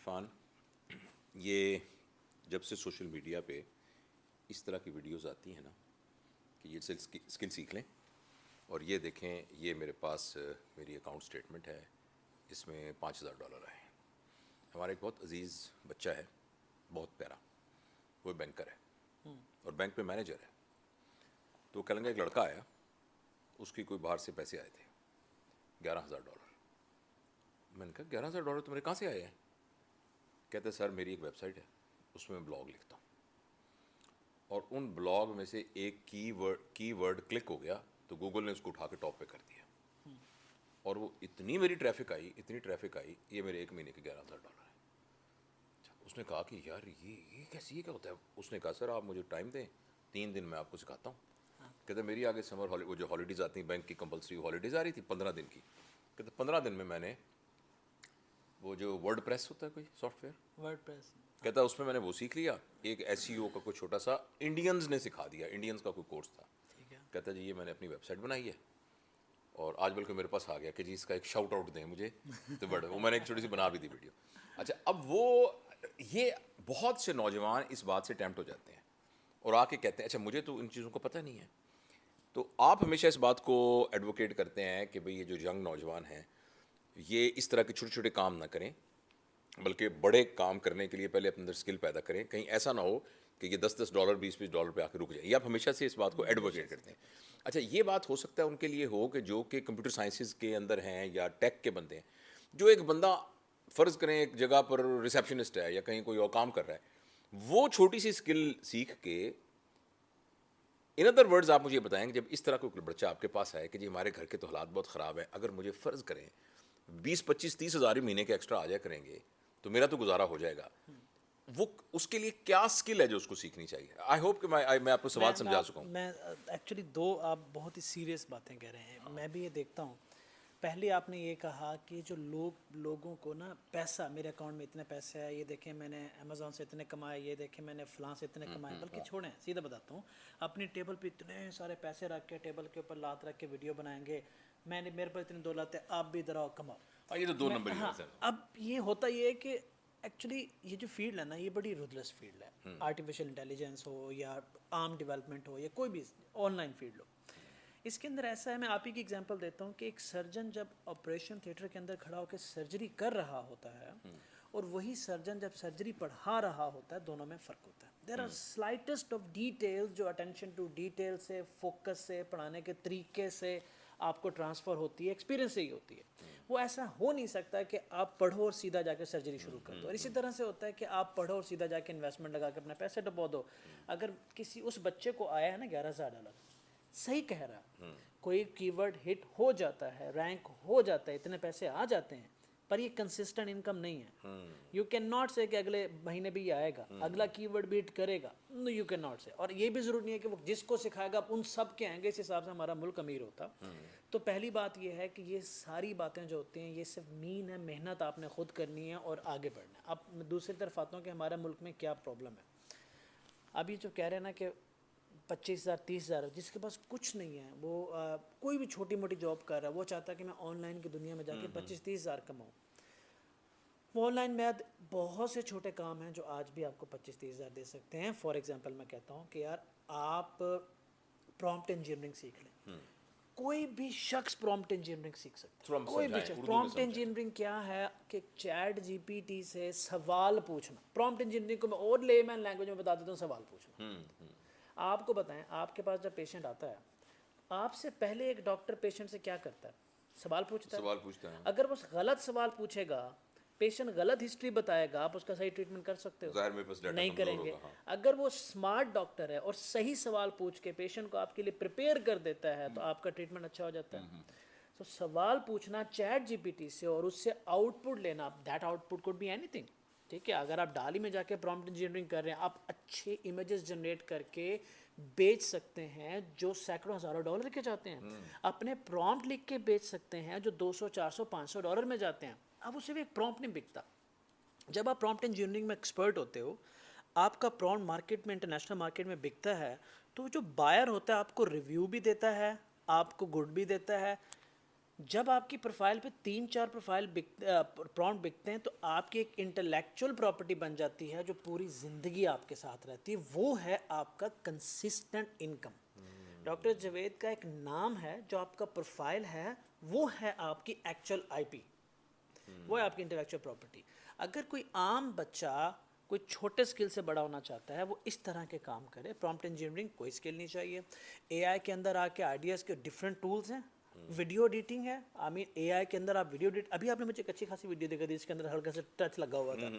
इरफान, ये जब से सोशल मीडिया पे इस तरह की वीडियोस आती हैं ना कि ये स्किल सीख लें, और ये देखें, ये मेरे पास मेरी अकाउंट स्टेटमेंट है, इसमें $5,000 आए हैं। हमारा एक बहुत अजीज़ बच्चा है, बहुत प्यारा, वो बैंकर है और बैंक में मैनेजर है। तो कल एक लड़का आया, उसकी कोई बाहर से पैसे आए थे $11,000। मैंने कहा $11,000 तुम्हारे कहाँ से आए हैं? कहते सर मेरी एक वेबसाइट है, उसमें मैं ब्लॉग लिखता हूँ, और उन ब्लॉग में से एक कीवर्ड क्लिक हो गया तो गूगल ने उसको उठा के टॉप पे कर दिया, और वो इतनी मेरी ट्रैफिक आई, ये मेरे 1 महीने के $11,000 है। उसने कहा कि यार ये कैसे, ये क्या होता है? उसने कहा सर आप मुझे टाइम दें, 3 दिन मैं आपको सिखाता हूँ। कहते मेरी आगे समर वो जो हॉलीडेज़ आती हैं, बैंक की कंपलसरी हॉलीडेज़ आ रही थी 15 दिन की। कहते 15 दिन में मैंने वो जो वर्ड प्रेस होता है कोई सॉफ्टवेयर, वर्ड प्रेस, कहता उसमें मैंने वो सीख लिया। एक SEO का कोई छोटा सा इंडियंस ने सिखा दिया, इंडियंस का कोई कोर्स था। ठीक है। कहता जी ये मैंने अपनी वेबसाइट बनाई है, और आज बल्कि मेरे पास आ गया कि जी इसका एक शाउट आउट दें मुझे, तो बड़ा वो मैंने एक छोटी सी बना भी दी वीडियो। अच्छा, अब वो ये बहुत से नौजवान इस बात से टेम्प्ट हो जाते हैं और आके कहते हैं अच्छा मुझे तो इन चीज़ों को पता नहीं है। तो आप हमेशा इस बात को एडवोकेट करते हैं कि भाई ये जो यंग नौजवान हैं ये इस तरह के छोटे छोटे काम ना करें, बल्कि बड़े काम करने के लिए पहले अपने अंदर स्किल पैदा करें। कहीं ऐसा ना हो कि ये $10 $20 पे आके रुक जाए। ये आप हमेशा से इस बात को एडवोकेट करते हैं। अच्छा, ये बात हो सकता है उनके लिए हो कि जो कि कंप्यूटर साइंसेज के अंदर हैं या टेक के बंदे हैं, जो एक बंदा फ़र्ज़ करें एक जगह पर रिसेप्शनिस्ट है या कहीं कोई और काम कर रहा है, वो छोटी सी स्किल सीख के, इन अदर वर्ड्स आप मुझे ये बताएं कि जब इस तरह कोई बच्चा आपके पास आए कि जी हमारे घर के तो हालात बहुत ख़राब है, अगर मुझे फ़र्ज़ करें 20-25-30 हज़ार महीने के एक्स्ट्रा आ जाया करेंगे तो मेरा तो गुजारा हो जाएगा, वो उसके लिए क्या स्किल है जो उसको सीखनी चाहिए? आई होप कि मैं आपको सवाल समझा चुका हूँ। मैं एक्चुअली दो आप बहुत ही सीरियस बातें कह रहे हैं। मैं भी ये देखता हूँ। पहले आपने ये कहा कि जो लोगों को ना पैसा, मेरे अकाउंट में इतने पैसे है, ये देखें मैंने अमेज़ॉन से इतने कमाए, ये देखें मैंने फ़लाँ से इतने कमाए, बल्कि छोड़ें, सीधा बताता हूँ, अपनी टेबल पे इतने सारे पैसे रख के, टेबल के ऊपर लात रख के वीडियो बनाएंगे, मेरे पर इतनी दौलत है, आप भी इधर आओ कमाओ। ये तो 2 नंबर ही है सर। अब ये होता ये है कि एक्चुअली ये जो फील्ड है ना, ये बड़ी रुदलेस फील्ड है। आर्टिफिशियल इंटेलिजेंस हो या आर्म डेवलपमेंट हो या कोई भी ऑनलाइन फील्ड हो, इसके अंदर ऐसा है, मैं आप ही की एग्जांपल देता हूँ कि एक सर्जन जब ऑपरेशन थिएटर के अंदर खड़ा होकर सर्जरी कर रहा होता है और वही सर्जन जब सर्जरी पढ़ा रहा होता है, दोनों में फ़र्क होता है। There are slightest of details जो अटेंशन टू डिटेल से, फोकस से, पढ़ाने के तरीके से आपको ट्रांसफ़र होती है, एक्सपीरियंस से ही होती है। वो ऐसा हो नहीं सकता कि आप पढ़ो और सीधा जाकर सर्जरी शुरू कर दो। और इसी तरह से होता है कि आप पढ़ो और सीधा जाके इन्वेस्टमेंट लगा के अपने पैसे डुबो दो। अगर किसी उस बच्चे को आया है ना $11,000, सही कह रहा, कोई कीवर्ड हिट हो जाता है, रैंक हो जाता है, इतने पैसे आ जाते हैं, पर ये कंसिस्टेंट इनकम नहीं है। यू कैन नॉट से कि अगले महीने भी ये आएगा, अगला कीवर्ड भी हिट करेगा, नो यू कैन नॉट से। और ये भी ज़रूरी नहीं है कि वो जिसको सिखाएगा उन सब के आएंगे, इस हिसाब से हमारा मुल्क अमीर होता। तो पहली बात ये है कि ये सारी बातें जो होती हैं ये सिर्फ मीन है, मेहनत आपने खुद करनी है और आगे बढ़ना है। अब दूसरी तरफ आता हूँ कि हमारे मुल्क में क्या प्रॉब्लम है। अब ये जो कह रहे हैं ना कि 25,000 30,000, जिसके पास कुछ नहीं है, वो कोई भी छोटी मोटी जॉब कर रहा है, वो चाहता है कि मैं ऑनलाइन की दुनिया में जाके 25-30,000 कमाऊँ। वो ऑनलाइन में बहुत से छोटे काम हैं जो आज भी आपको 25-30,000 दे सकते हैं। फॉर एग्जांपल मैं कहता हूँ कि यार आप प्रॉम्प्ट इंजीनियरिंग सीख लें। कोई भी शख्स प्रॉम्प्ट इंजीनियरिंग सीख सकता है, कोई भी शख्स। प्रॉम्प्ट इंजीनियरिंग क्या है कि चैट GPT से सवाल पूछना। प्रॉम्प्ट इंजीनियरिंग को मैं और लेमैन लैंग्वेज में बता देता हूँ, सवाल पूछना। आपको बताएं, आपके पास जब पेशेंट आता है, आपसे पहले एक डॉक्टर पेशेंट से क्या करता है? सवाल पूछता है। अगर वो गलत सवाल पूछेगा, पेशेंट गलत हिस्ट्री बताएगा, आप उसका सही ट्रीटमेंट कर सकते हो? नहीं करेंगे। अगर वो स्मार्ट डॉक्टर है और सही सवाल पूछ के पेशेंट को आपके लिए प्रिपेयर कर देता है तो आपका ट्रीटमेंट अच्छा हो जाता है। तो सवाल पूछना चैट GPT से और उससे आउटपुट लेना, that output could be anything. ठीक है, अगर आप डाली में जाके प्रॉम्प्ट इंजीनियरिंग कर रहे हैं, आप अच्छे इमेजेस जनरेट करके बेच सकते हैं जो सैकड़ों हज़ारों डॉलर के जाते हैं। अपने प्रॉम्प्ट लिख के बेच सकते हैं जो 200 400 500 डॉलर में जाते हैं। अब उसे भी एक प्रॉम्प्ट नहीं बिकता। जब आप प्रॉम्प्ट इंजीनियरिंग में एक्सपर्ट होते हो, आपका प्रॉम्प्ट मार्केट में, इंटरनेशनल मार्केट में बिकता है, तो जो बायर होता है आपको रिव्यू भी देता है, आपको गुड भी देता है। जब आपकी प्रोफाइल पे 3-4 प्रोफाइल प्रॉम्प्ट बिकते हैं तो आपकी एक इंटेलेक्चुअल प्रॉपर्टी बन जाती है जो पूरी ज़िंदगी आपके साथ रहती है, वो है आपका कंसिस्टेंट इनकम। डॉक्टर जावेद का एक नाम है, जो आपका प्रोफाइल है वो है आपकी एक्चुअल आईपी, वो है आपकी इंटेलेक्चुअल प्रॉपर्टी। अगर कोई आम बच्चा कोई छोटे स्किल से बड़ा होना चाहता है, वो इस तरह के काम करे। प्रॉम्प्ट इंजीनियरिंग कोई स्किल नहीं चाहिए। एआई के अंदर आके आइडियाज़ के डिफरेंट टूल्स हैं। वीडियो एडिटिंग है, आई मीन एआई के अंदर आप वीडियो एडिट, अभी आपने मुझे एक अच्छी खासी वीडियो दिखा दी जिसके अंदर हल्का सा टच लगा हुआ था,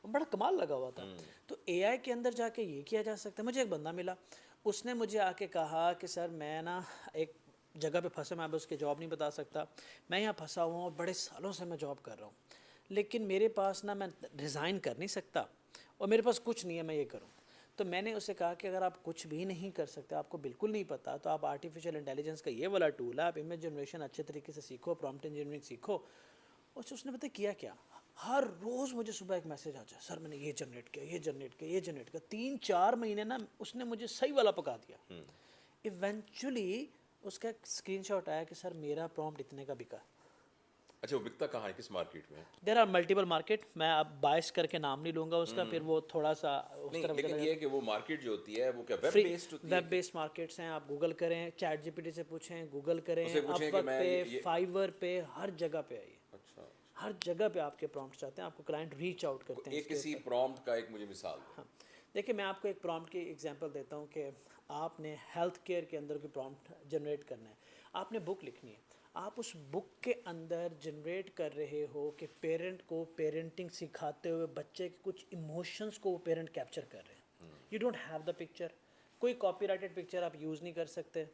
बड़ा कमाल लगा हुआ था। तो एआई के अंदर जाके ये किया जा सकता है। मुझे एक बंदा मिला, उसने मुझे आके कहा कि सर मैं ना एक जगह पे फंसा, मैं अब उसके जॉब नहीं बता सकता, मैं यहाँ फंसा हुआ हूँ, बड़े सालों से मैं जॉब कर रहा हूँ, लेकिन मेरे पास ना, मैं रिज़ाइन कर नहीं सकता और मेरे पास कुछ नहीं है, मैं ये करूँ। तो मैंने उसे कहा कि अगर आप कुछ भी नहीं कर सकते, आपको बिल्कुल नहीं पता, तो आप आर्टिफिशियल इंटेलिजेंस का ये वाला टूल है, आप इमेज जनरेशन अच्छे तरीके से सीखो, प्रॉम्प्ट इंजीनियरिंग सीखो। और उसने पता किया क्या, हर रोज़ मुझे सुबह एक मैसेज आ जाए, सर मैंने ये जनरेट किया, ये जनरेट किया, ये जनरेट किया। 3-4 महीने ना उसने मुझे सही वाला पका दिया। इवेंचुअली उसका एक स्क्रीनशॉट आया कि सर मेरा प्रॉम्प्ट इतने का बिका। अच्छा, वो बिकता कहाँ है, किस मार्केट में? देयर आर मल्टीपल मार्केट, मैं अब बायस करके नाम नहीं लूँगा उसका, फिर वो थोड़ा सा उस नहीं, तरफ लेकिन ये है कि वो मार्केट जो होती है वो क्या वेब फ्री बेस्ड होती है? वेब बेस्ड मार्केट्स हैं। आप गूगल करें, चैट जीपीटी से पूछें, गूगल करें, उससे पूछें कि अपवर्क मैं पे, फाइवर पे, हर जगह पे आइए, अच्छा, हर जगह पे आपके प्रॉम्प्ट्स आते हैं, आपको क्लाइंट रीच आउट करते हैं एक इसके किसी ऊपर। प्रॉम्प्ट का एक मुझे मिसाल दो। हाँ, देखिए मैं आपको एक प्रॉम्प्ट की एग्जांपल देता हूँ कि आपने हेल्थ केयर के अंदर कोई प्रॉम्प्ट जनरेट करना है, आपने बुक लिखनी है, आप उस बुक के अंदर जनरेट कर रहे हो कि पेरेंट को पेरेंटिंग सिखाते हुए बच्चे के कुछ इमोशंस को वो पेरेंट कैप्चर कर रहे हैं। You don't have the picture, कोई कॉपीराइटेड पिक्चर आप यूज़ नहीं कर सकते।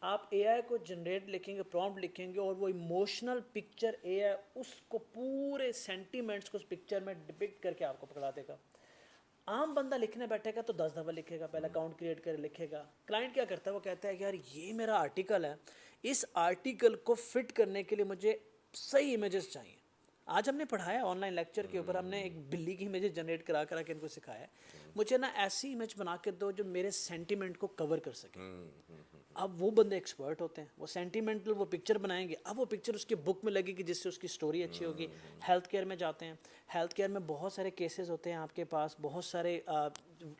आप एआई को जनरेट लिखेंगे, प्रॉम्प्ट लिखेंगे, और वो इमोशनल पिक्चर एआई उसको पूरे सेंटीमेंट्स को उस पिक्चर में डिपिक्ट करके आपको पकड़ा देगा। आम बंदा लिखने बैठेगा तो 10 दफ़ा लिखेगा, पहले अकाउंट क्रिएट कर लिखेगा। क्लाइंट क्या करता है, वो कहता है कि यार ये मेरा आर्टिकल है, इस आर्टिकल को फिट करने के लिए मुझे सही इमेजेस चाहिए। आज हमने पढ़ाया ऑनलाइन लेक्चर के ऊपर, हमने एक बिल्ली की इमेजेस जनरेट करा करा के इनको सिखाया है, मुझे ना ऐसी इमेज बना के दो जो मेरे सेंटीमेंट को कवर कर सके। अब वो बंदे एक्सपर्ट होते हैं, वो सेंटीमेंटल वो पिक्चर बनाएंगे, अब वो पिक्चर उसकी बुक में लगेगी जिससे उसकी स्टोरी अच्छी होगी। हेल्थ केयर में जाते हैं, हेल्थ केयर में बहुत सारे केसेस होते हैं आपके पास, बहुत सारे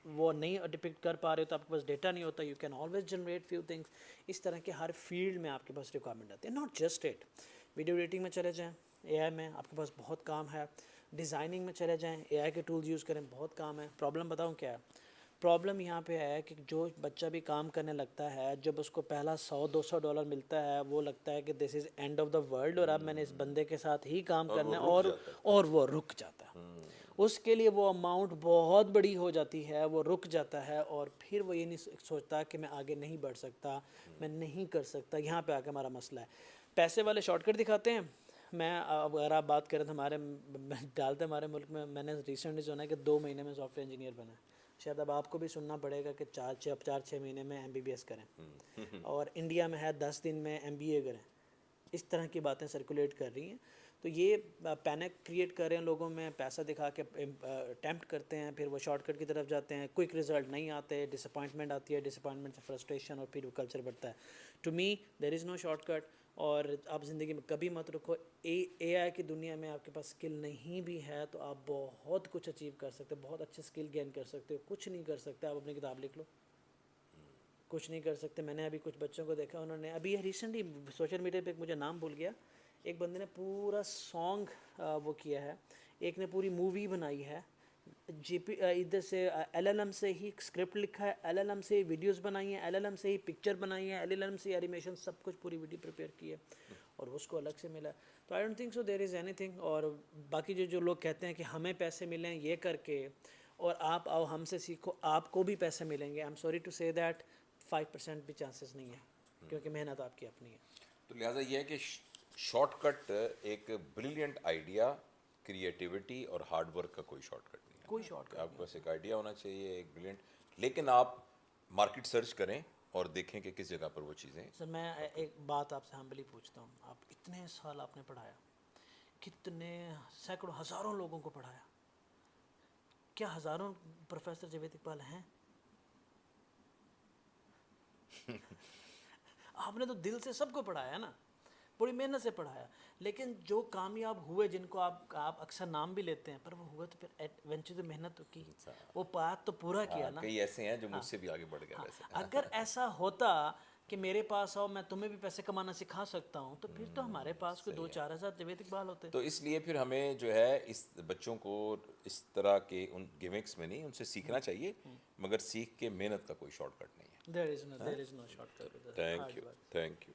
वो नहीं डिपिक्ट कर पा रहे हो तो आपके पास डेटा नहीं होता, you can always generate few things. इस तरह के हर फील्ड में आपके पास रिक्वायरमेंट आती है। Not just it, video editing में चले जाएँ, एआई में आपके पास बहुत काम है। डिज़ाइनिंग में चले जाएँ, एआई के टूल्स यूज़ करें, बहुत काम है। प्रॉब्लम बताऊँ क्या है, प्रॉब्लम यहाँ पे है कि जो बच्चा भी काम करने लगता है, जब उसको पहला $100-200 मिलता है, वो लगता है कि this is end of the world और अब मैंने इस बंदे के साथ ही काम करना है, और वो रुक जाता है। उसके लिए वो अमाउंट बहुत बड़ी हो जाती है, वो रुक जाता है, और फिर वो ये नहीं सोचता कि मैं आगे नहीं बढ़ सकता, मैं नहीं कर सकता। यहाँ पे आके हमारा मसला है। पैसे वाले शॉर्टकट दिखाते हैं। मैं अगर आप बात करें तो डालते हमारे मुल्क में, मैंने रिसेंटली सुना है कि 2 महीने में सॉफ्टवेयर इंजीनियर बना। शायद अब आपको भी सुनना पड़ेगा कि 4-6 महीने में MBBS करें, और इंडिया में है 10 दिन में MBA करें। इस तरह की बातें सर्कुलेट कर रही हैं। तो ये पैनिक क्रिएट कर रहे हैं लोगों में, पैसा दिखा के अटैम्प्ट करते हैं, फिर वो शॉर्टकट की तरफ जाते हैं, क्विक रिजल्ट नहीं आते, डिसअपॉइंटमेंट आती है, डिसअपॉइंटमेंट से फ्रस्ट्रेशन, और फिर वो कल्चर बढ़ता है। To me there is no shortcut, और आप ज़िंदगी में कभी मत रुको। AI की दुनिया में आपके पास स्किल नहीं भी है तो आप बहुत कुछ अचीव कर सकते हो, बहुत अच्छे स्किल गेन कर सकते हो। कुछ नहीं कर सकते, आप अपनी किताब लिख लो, कुछ नहीं कर सकते। मैंने अभी कुछ बच्चों को देखा, उन्होंने अभी रिसेंटली सोशल मीडिया पे, मुझे नाम भूल गया, एक बंदे ने पूरा सॉन्ग वो किया है, एक ने पूरी मूवी बनाई है, इधर से LLM से ही स्क्रिप्ट लिखा है, LLM से ही वीडियोस बनाई हैं, LLM से ही पिक्चर बनाई है, LLM से एनिमेशन, सब कुछ पूरी वीडियो प्रिपेयर की है, और उसको अलग से मिला। तो I don't think so there is anything. और बाकी जो लोग कहते हैं कि हमें पैसे मिलें ये करके, और आप आओ हमसे सीखो, आपको भी पैसे मिलेंगे, I am sorry to say that 5% भी चांसेस नहीं है, क्योंकि मेहनत आपकी अपनी है। तो लिहाजा ये है कि शॉर्टकट एक ब्रिलियंट आइडिया, क्रिएटिविटी और हार्डवर्क का कोई शॉर्टकट नहीं है। कोई शॉर्टकट आपके पास एक आइडिया होना चाहिए, एक ब्रिलियंट, लेकिन आप मार्केट सर्च करें और देखें कि किस जगह पर वो चीज़ें। सर मैं एक बात आपसे हम्बली पूछता हूँ, आप इतने साल आपने पढ़ाया, कितने सैकड़ों हज़ारों लोगों को पढ़ाया, क्या हज़ारों प्रोफेसर जावेद इकबाल हैं? आपने तो दिल से सबको पढ़ाया ना। बड़ी मेहनत से पढ़ाया, लेकिन जो कामयाब हुए जिनको आप अक्सर नाम भी लेते हैं, पर वो हुआ तो फिर एवेंचुअली मेहनत तो की, वो पाथ तो पूरा किया ना। कई ऐसे हैं जो मुझसे भी आगे बढ़ गए वैसे। अगर ऐसा होता कि मेरे पास आओ, मैं तुम्हें भी पैसे कमाना सिखा सकता हूँ, तो फिर तो हमारे पास कोई 2-4 हज़ार जावेद इकबाल होते। तो इसलिए फिर हमें जो है इस बच्चों को इस तरह के उन गिमिक्स में नहीं, उनसे सीखना चाहिए, मगर सीख के मेहनत का कोई शॉर्टकट नहीं है। There is no shortcut. Thank you, thank you.